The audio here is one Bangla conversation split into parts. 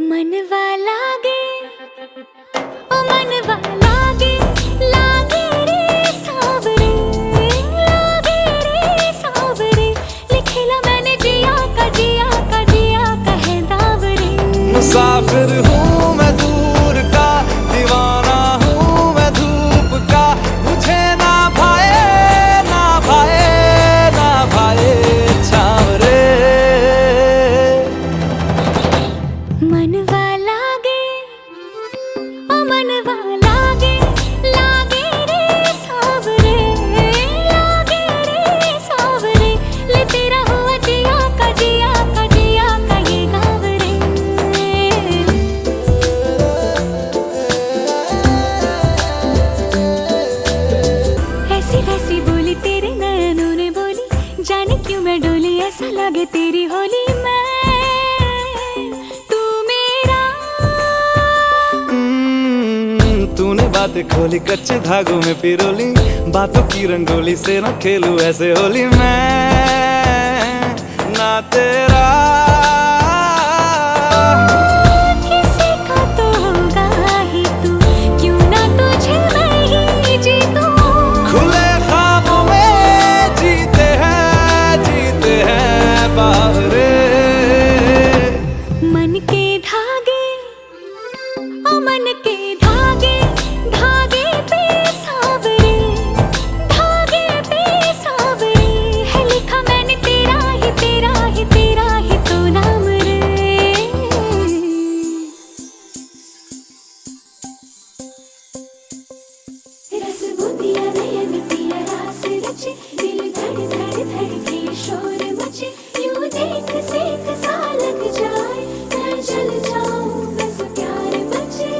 मनवा लागे ओ मनवा लागे लागे रे सावरे लागे रे सावरे लिखेला मैंने जिया का जिया का जिया का है दावरे। मुसाफिर हूँ मैं दूर का, दीवाना हूँ मैं धूप का, मुझे ना भाए ना भाए ना भाए छावरे। मनवा लागे ओ मनवा लागे लागे रे सावरे लागे रे सावरे ले तेरा हुआ जिया का जिया का जिया का ये गावरे। ऐसी वैसी बोली तेरे नयनों ने बोली, जाने क्यों मैं डोली ऐसा लगे तेरी होली में तूने बातें खोली कच्चे धागों में पिरोली, बातों की रंगोली से ना खेलूं ऐसे होली मैं ना तेरा। किसी का तो होगा ही तू, क्यों ना तुझे मैं ही जीतूं। खुले ख्वाबों में जीते हैं बावरे। मन के धागे ओ मन के धागे धागे पे सावरे धागे पे सावरे है लिखा मैंने तेरा ही तेरा ही तेरा ही तो नाम रे। रस बुंदिया नयन पिया रास रचे, दिल धड़ धड़ धड़के शोर मचे, यूं देख सेक सा लग जाए मैं जल जाऊं बस प्यार बचे।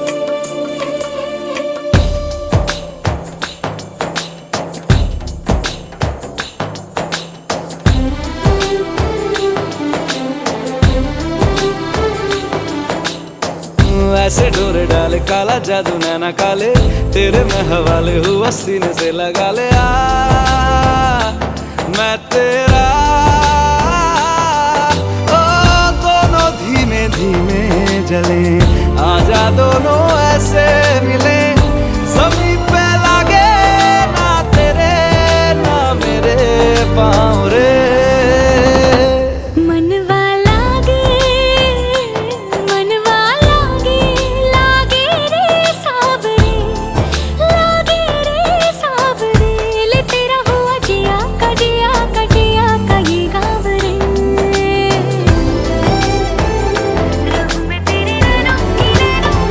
ऐसे डोरे डाले काला जादू नैना काले, तेरे में हवाले हुआ सीने से लगा ले आ मैं तेरा। ओ दोनों धीमे धीमे जले, आजा दोनों ऐसे मिले, ज़मीं पे लागे ना तेरे ना मेरे पाँव रे। मनवा लागे मनवा लागे लागे रे सावरे लागे रे सावरे ले तेरा हुआ जिया का जिया का जिया का ये गावरे। रहूं मैं तेरे नैनों की छाँव।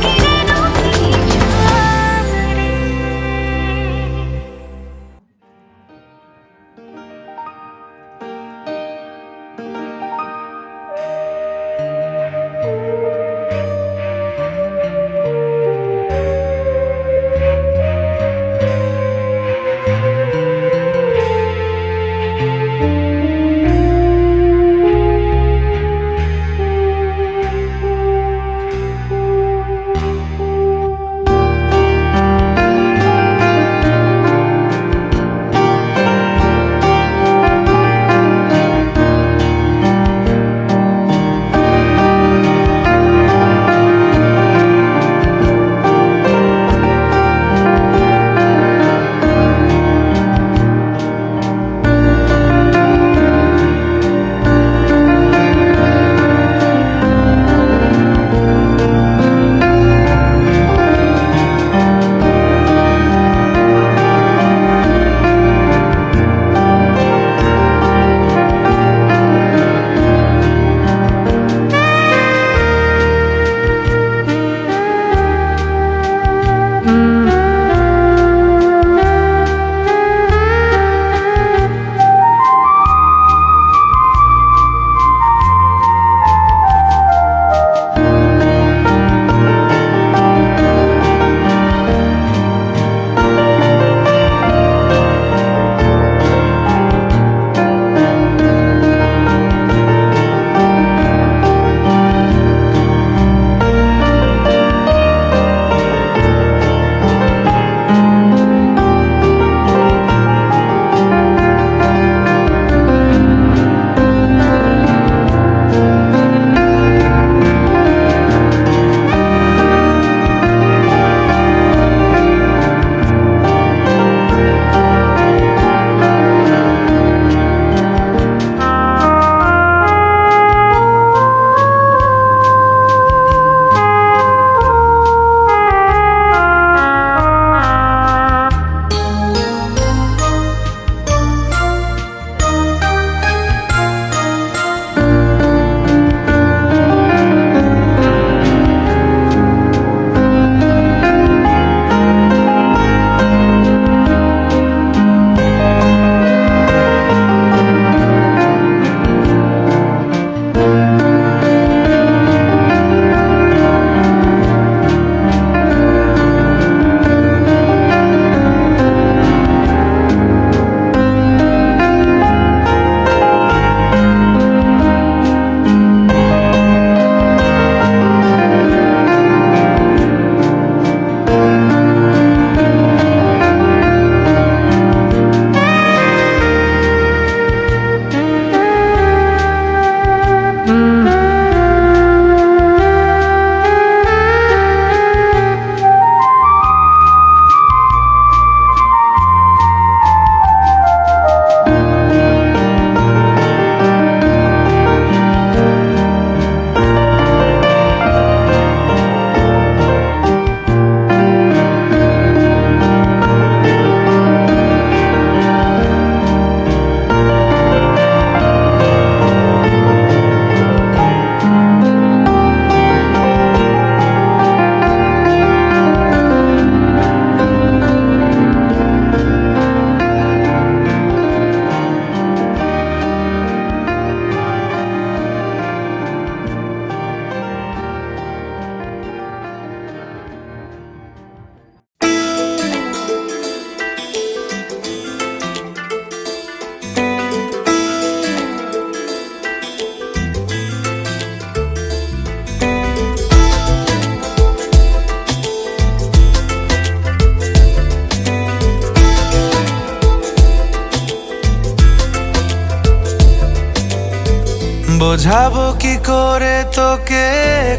বোঝাবো কি করে তোকে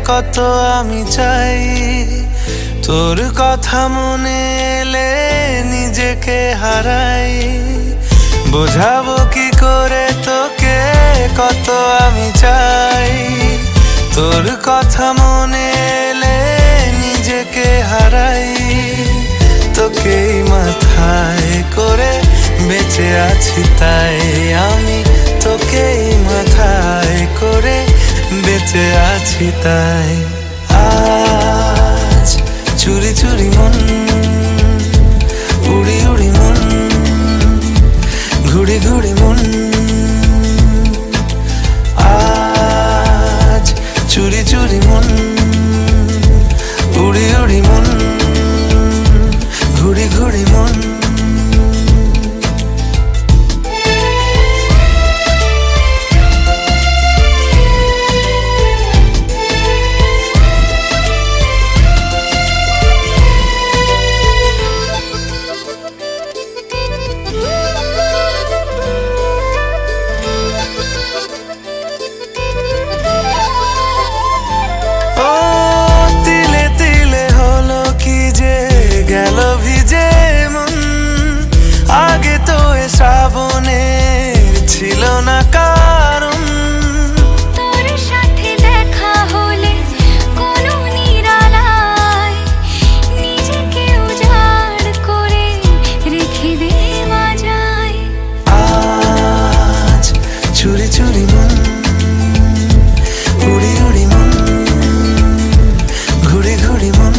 কত আমি চাই, তোর কথা মনে এলে নিজেকে হারাই। বোঝাবো কি করে তোকে কত আমি চাই, তোর কথা মনে এলে নিজেকে হারাই। তোকেই মাথায় করে বেঁচে আছি তাই আমি, তোকেই মাথায় করে বেঁচে আছি তাই। আজ চুরি চুরি মন, উড়ি উড়ি মন, ঘুড়ি ঘুড়ি মন। আজ চুরি চুরি মন, উড়ি উড়ি মন, ঘুড়ি ঘুড়ি মন। শ্রাবণের ছিল না কারণ, তোর সাথে দেখা হলে কোনো নিরালায় নিজেকে উজাড় করে রেখে দে মাঝায়। আজ চুরি চুরি মন, উড়ি উড়ি মন, ঘুড়ি ঘুড়ি মন।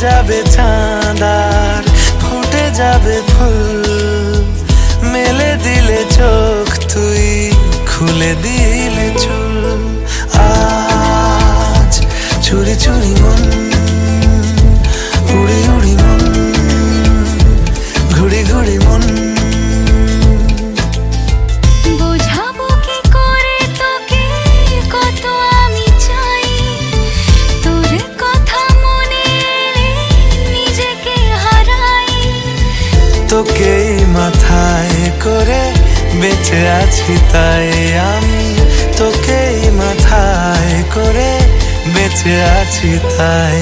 যাবে চাঁদার ফুটে যাবে ফুল, মেলে দিলে চোখ তুই খুলে দিলে চুল। আজ চুরি চুরি মন, উড়ি উড়ি মন, ঘুড়ি ঘুড়ি মন। বোঝাবো কি করে তোকে কত আমি চাই, তোর কথা মনে এলে নিজেকে হারাই। তোকেই মাথায় করে বেঁচে আছি তাই আমি, তোকেই মাথায় করে বেঁচে আছি তাই।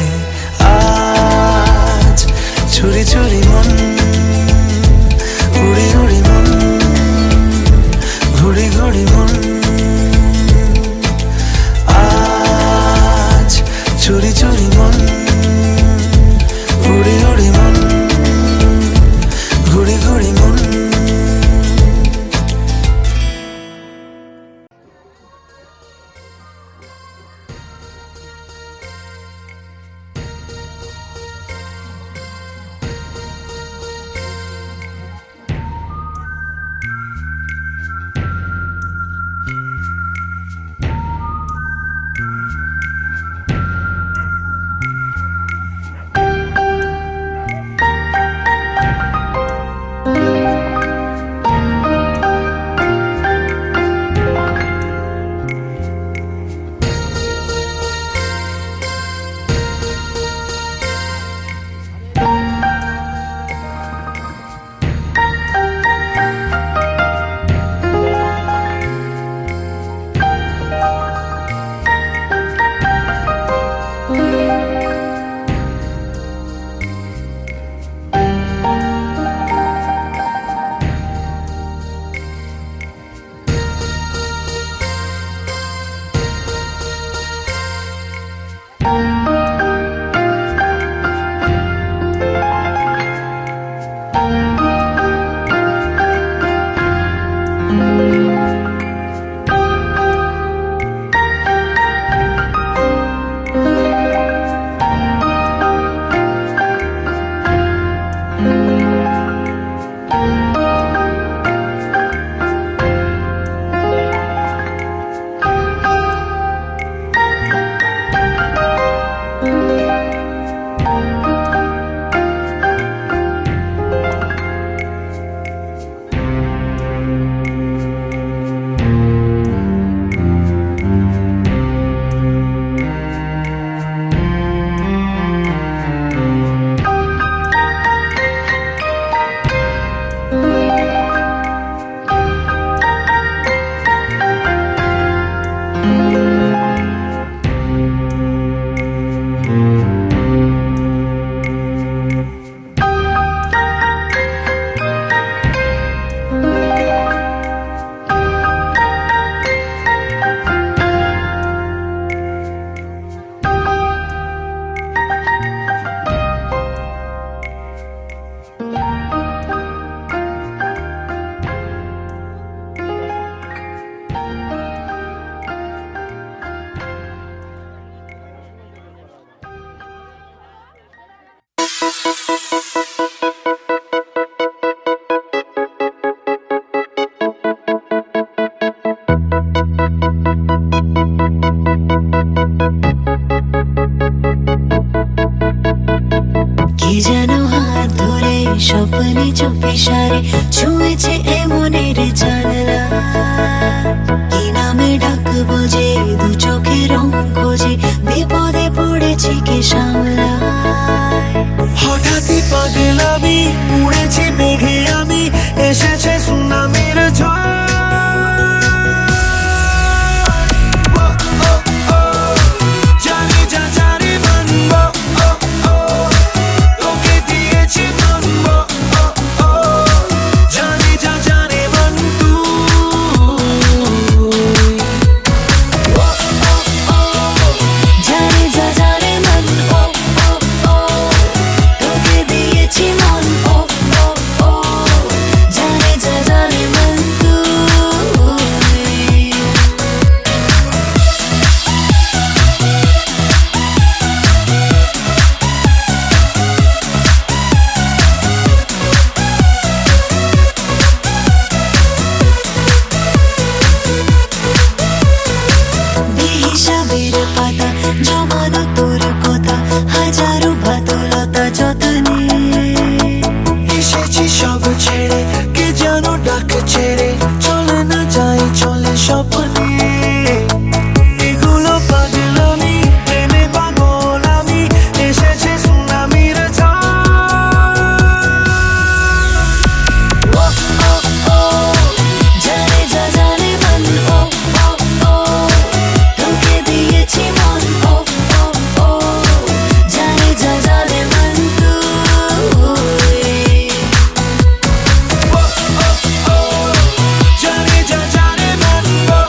আজ চুরি চুরি মন, উড়ি উড়ি মন, ঘুড়ি ঘুড়ি মন। আজ চুরি চুরি মন, উড়ি উড়ি মন, ঘুড়ি ঘুড়ি মন। ইশারে ছুঁয়েছে এ মনের জানলা কি নামে ডাকবো যে দু চোখে রং খোঁজে বিপদে পড়েছি কে সামলায় হঠাৎই পাগলামি উড়েছি মেঘে আমি এসেছে সুনামির ঝড় জানি যা জানি মানবো তোকে দিয়েছি মানবো জানি যা জানি মান জানি যা জানে মন ও ও ও তোকে দিয়েছি মন ও ও ও জানি যা জানে মন তুই বেহিসাবের পাতা জমানো তোর কথা হাজারো বাদলতা যতনে এসেছি সব ছেড়ে কে যেন ডাক ছেড়ে চলে না যাই চলে স্বপ্নে এগুলো পাগলামি প্রেমে পাগল আমি এসেছে সুনামির ও ও ও জানি যা জানে মন ও ও ও তোকে দিয়েছি মন ও ও ও জানি যা জানে মন তুই জানি যা জানে মানবো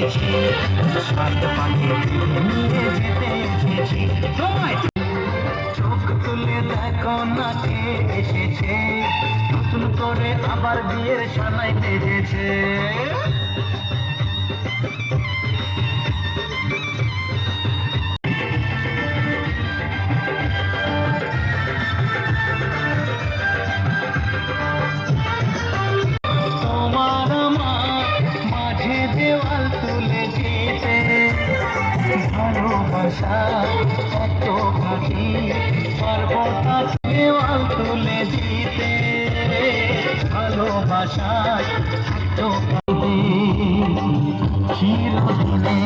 এসেছি, সাত পাকে নিয়ে যেতে এসেছি। চোখ তুলে দেখো না কে এসেছে, নতুন করে আবার বিয়ের সানাই বেজেছে। তোমার আমার মাঝে দেওয়াল তুলে দিতে, ভালোবাসা কত খাটি, পার্বতা দেওয়াল তুলে দিতে, ভালোবাসা এত খাটি। চিরদিনে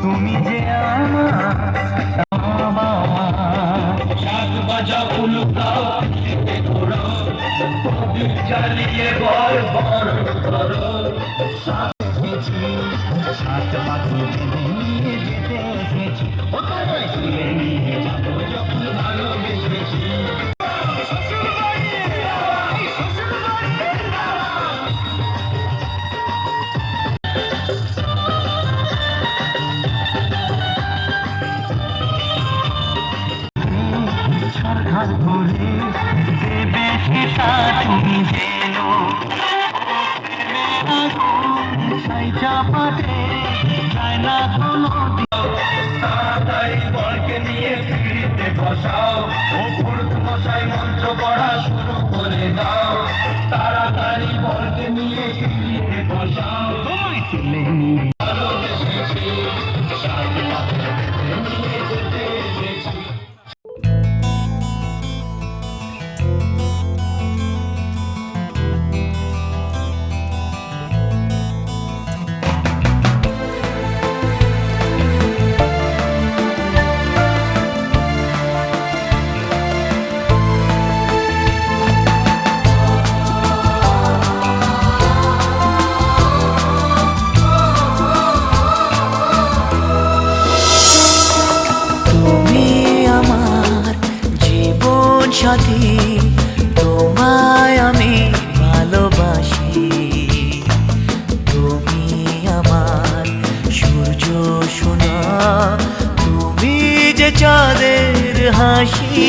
তুমি যে আমার, শাক বাজা ফুল দাও ঘোরাও, প্রদীপ জ্বালিয়ে বর বর করো। সাত পাখি নিয়ে যেতে এসেছি, ও তোমায় তুলে নিয়ে যাবো যখন ভালোবেসেছি। সরকার ঘুরে দেবে সেটা তুমি জেনো, সাই চাপাতে যায় না কোনো। তাড়াতাড়ি বরকে নিয়ে ফিরিতে বসাও, ওপর মশাই মন্ত্র পড়া শুরু করে দাও। তাড়াতাড়ি বরকে নিয়ে ফিরিতে বসাও, তোমায় তুলে নিয়ে ভালোবেসেছি, সাত পাকে নিয়ে যেতে এসেছি। সাথী, তোমায় আমি ভালোবাসি, তুমি আমার সূর্য সোনা, তুমি যে চাঁদের হাসি।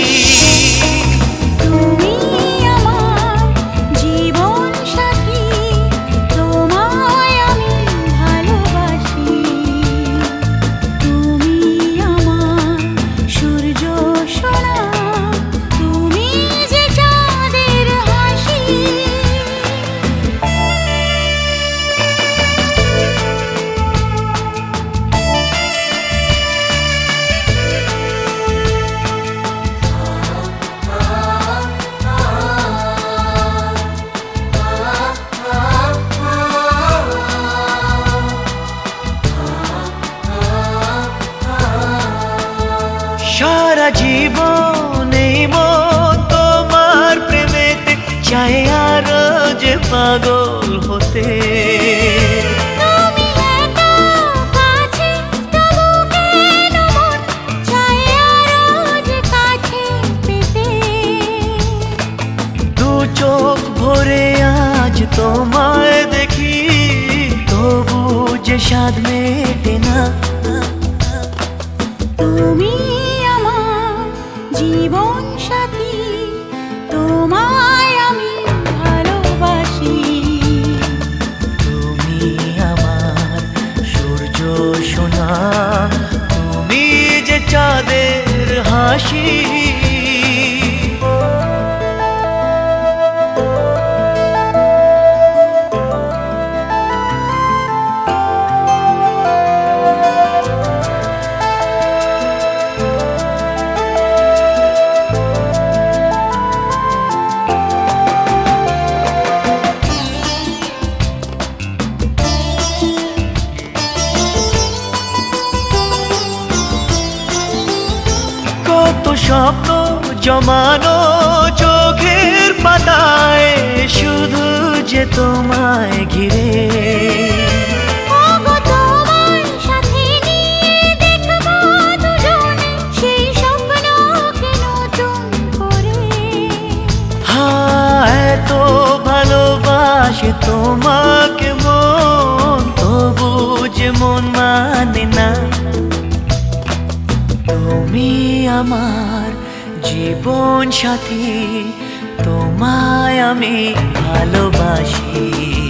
তুমি আমার জীবন সাথী, তোমায় আমি ভালোবাসি, তুমি আমার সূর্য সোনা, তুমি যে চাঁদের হাসি। সারা জীবন এই মন তোমার প্রেমেতে চাই আরো যে পাগল হতে। তুমি এত কাছে তবু কেন মন চায় আরো যে কাছে পেতে। দু চোখ ভরে আজ তোমায় দেখি, তবু যে স্বাদ মেটে না। তুমি আমার জীবন সাথী, তোমায় আমি ভালোবাসি, তুমি আমার সূর্য সোনা, তুমি যে চাঁদের হাসি। কত স্বপ্ন জমানো চোখের পাতায়, শুধু যে তোমায় ঘিরে। ওগো তোমায় সাথে নিয়ে দেখব দুজনে সেই স্বপ্নকে নতুন করে। হ্যাঁ, এত ভালোবাসে তোমাকে মন, তবু যে মন মানে না। তুমি আমার জীবন সাথী, তোমায় আমি ভালোবাসি।